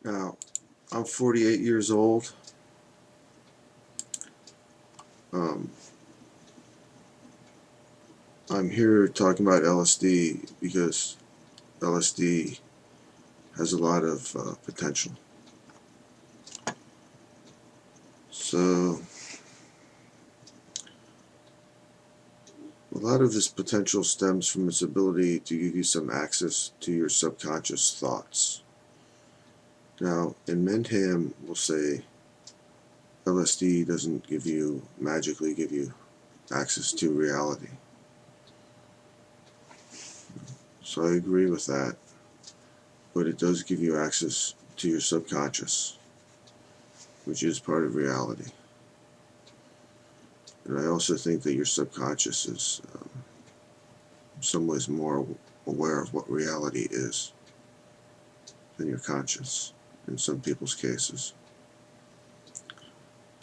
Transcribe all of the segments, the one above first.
Now, I'm 48 years old. I'm here talking about LSD because LSD has a lot of potential. So, a lot of this potential stems from its ability to give you some access to your subconscious thoughts. Now, InMendham will say LSD doesn't magically give you access to reality. So I agree with that, but it does give you access to your subconscious, which is part of reality. And I also think that your subconscious is in some ways more aware of what reality is than your conscious in some people's cases.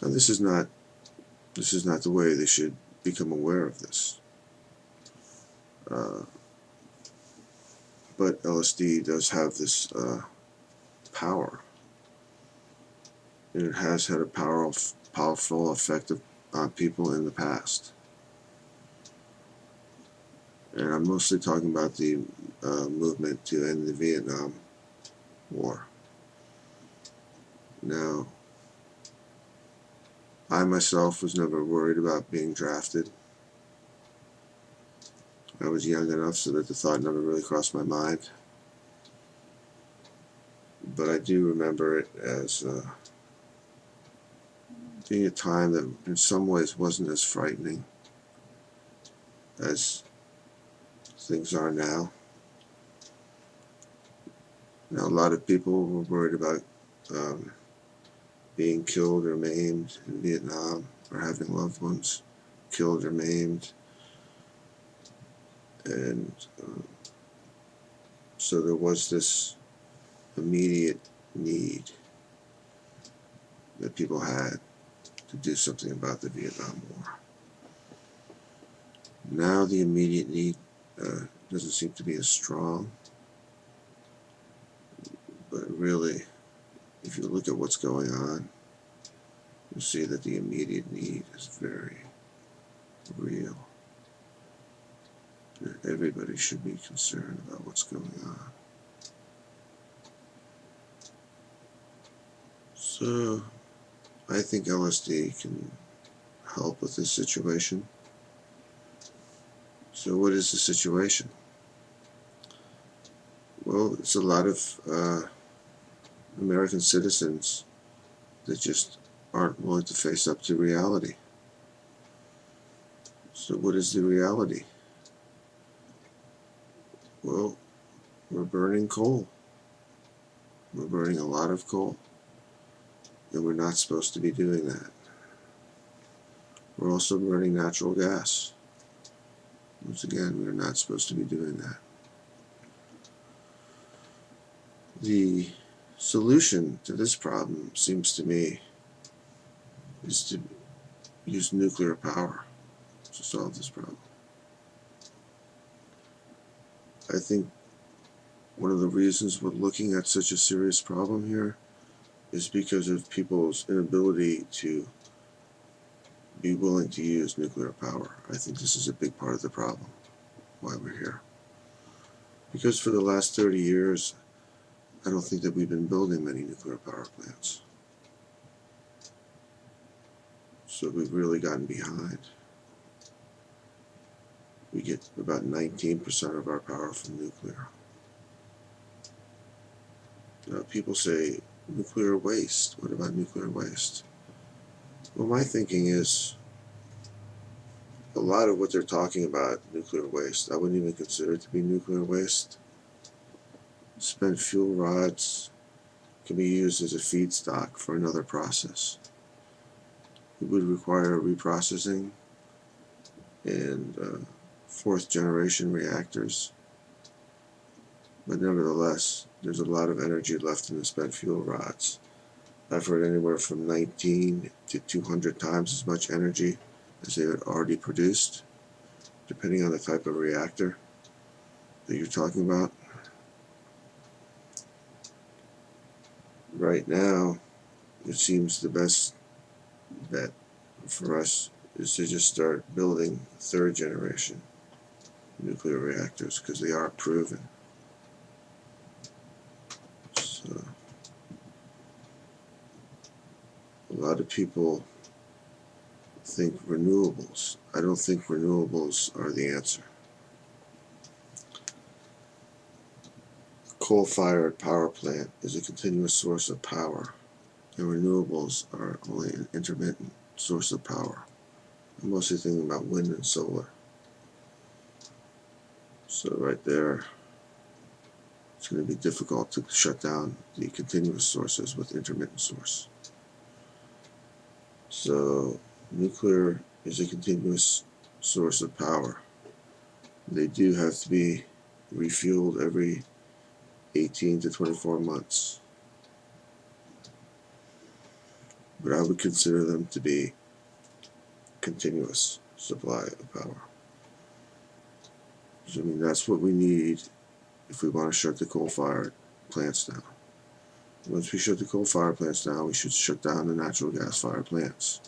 Now this is not the way they should become aware of this. But LSD does have this power, and it has had a powerful effect on people in the past. And I'm mostly talking about the movement to end the Vietnam War. Now, I myself was never worried about being drafted. I was young enough so that the thought never really crossed my mind. But I do remember it as being a time that in some ways wasn't as frightening as things are now. Now, a lot of people were worried about being killed or maimed in Vietnam, or having loved ones killed or maimed. And so there was this immediate need that people had to do something about the Vietnam War. Now the immediate need doesn't seem to be as strong, but really, if you look at what's going on, you'll see that the immediate need is very real. Everybody should be concerned about what's going on. So, I think LSD can help with this situation. So what is the situation? Well, it's a lot of American citizens that just aren't willing to face up to reality. So what is the reality? Well, we're burning coal. We're burning a lot of coal. And we're not supposed to be doing that. We're also burning natural gas. Once again, we're not supposed to be doing that. The solution to this problem, seems to me, is to use nuclear power to solve this problem. I think one of the reasons we're looking at such a serious problem here is because of people's inability to be willing to use nuclear power. I think this is a big part of the problem, why we're here. Because for the last 30 years, I don't think that we've been building many nuclear power plants. So we've really gotten behind. We get about 19% of our power from nuclear. Now, people say, nuclear waste. What about nuclear waste? Well, my thinking is a lot of what they're talking about, nuclear waste, I wouldn't even consider it to be nuclear waste. Spent fuel rods can be used as a feedstock for another process. It would require reprocessing and fourth generation reactors. But nevertheless, there's a lot of energy left in the spent fuel rods. I've heard anywhere from 19 to 200 times as much energy as they had already produced, depending on the type of reactor that you're talking about. right now, it seems the best bet for us is to just start building third generation nuclear reactors because they are proven. So a lot of people think renewables. I don't think renewables are the answer. A coal-fired power plant is a continuous source of power, and renewables are only an intermittent source of power. I'm mostly thinking about wind and solar. So right there, it's going to be difficult to shut down the continuous sources with intermittent source. So nuclear is a continuous source of power. They do have to be refueled every 18 to 24 months. But I would consider them to be continuous supply of power. So, I mean, that's what we need if we want to shut the coal-fired plants down. Once we shut the coal-fired plants down, we should shut down the natural gas-fired plants.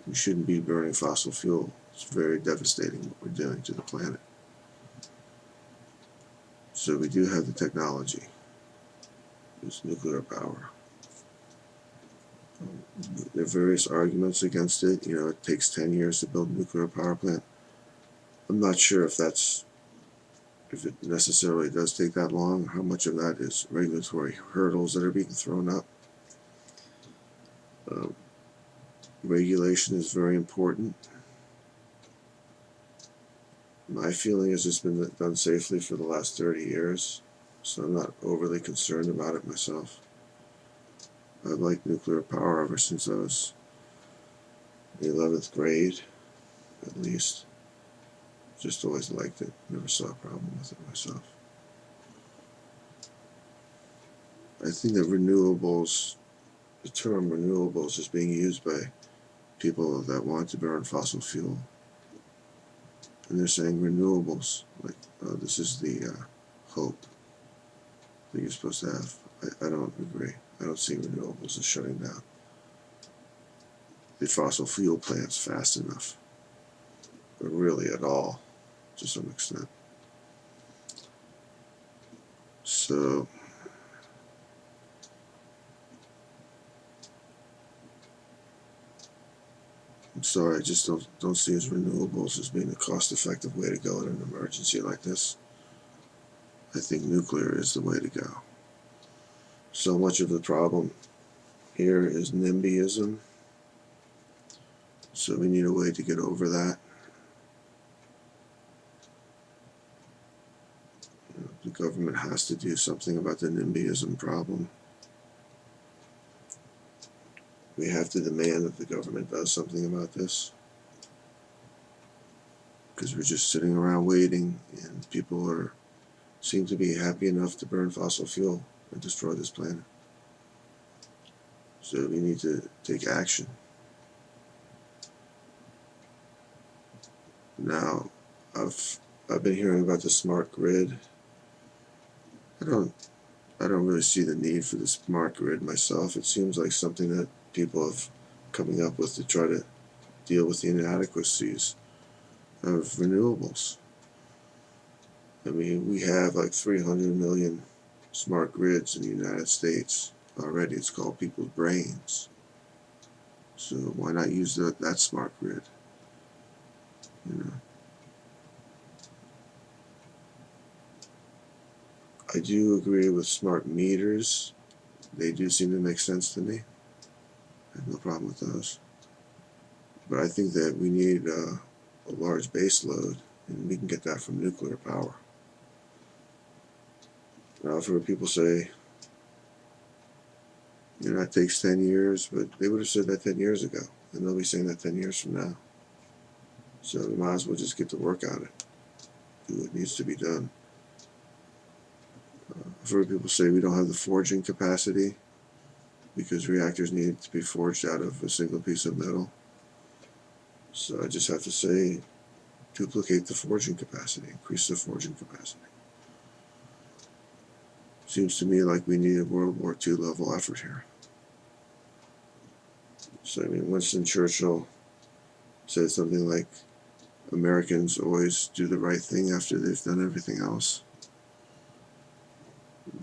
We shouldn't be burning fossil fuel. It's very devastating what we're doing to the planet. So we do have the technology. It's nuclear power. There are various arguments against it. You know, it takes 10 years to build a nuclear power plant. I'm not sure if it necessarily does take that long. How much of that is regulatory hurdles that are being thrown up? Regulation is very important. My feeling is it's been done safely for the last 30 years, so I'm not overly concerned about it myself. I've liked nuclear power ever since I was in the 11th grade, at least. Just always liked it. Never saw a problem with it myself. I think that renewables, the term renewables is being used by people that want to burn fossil fuel. And they're saying renewables, like, oh, this is the hope that you're supposed to have. I don't agree. I don't see renewables as shutting down the fossil fuel plants fast enough, or really at all, to some extent. So I'm sorry, I just don't see as renewables as being a cost-effective way to go in an emergency like this. I think nuclear is the way to go. So much of the problem here is NIMBYism. So we need a way to get over that. The government has to do something about the NIMBYism problem. We have to demand that the government does something about this, because we're just sitting around waiting, and people seem to be happy enough to burn fossil fuel and destroy this planet. So we need to take action. Now, I've been hearing about the smart grid. I don't really see the need for the smart grid myself. It seems like something that people have coming up with to try to deal with the inadequacies of renewables. I mean, we have like 300 million smart grids in the United States already. It's called people's brains. So why not use that smart grid? You know, I do agree with smart meters. They do seem to make sense to me. I have no problem with those. But I think that we need a large base load, and we can get that from nuclear power. Now, I've heard people say, you know, it takes 10 years, but they would have said that 10 years ago, and they'll be saying that 10 years from now. So we might as well just get to work on it, do what needs to be done. I've heard people say we don't have the forging capacity because reactors need to be forged out of a single piece of metal. So I just have to say, duplicate the forging capacity, increase the forging capacity. Seems to me like we need a World War II level effort here. So, I mean, Winston Churchill said something like, Americans always do the right thing after they've done everything else.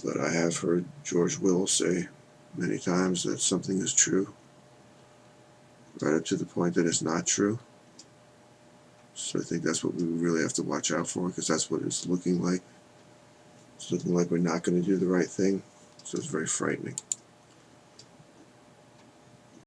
But I have heard George Will say many times that something is true, right up to the point that it's not true. So I think that's what we really have to watch out for, because that's what it's looking like. It's looking like we're not going to do the right thing, so it's very frightening.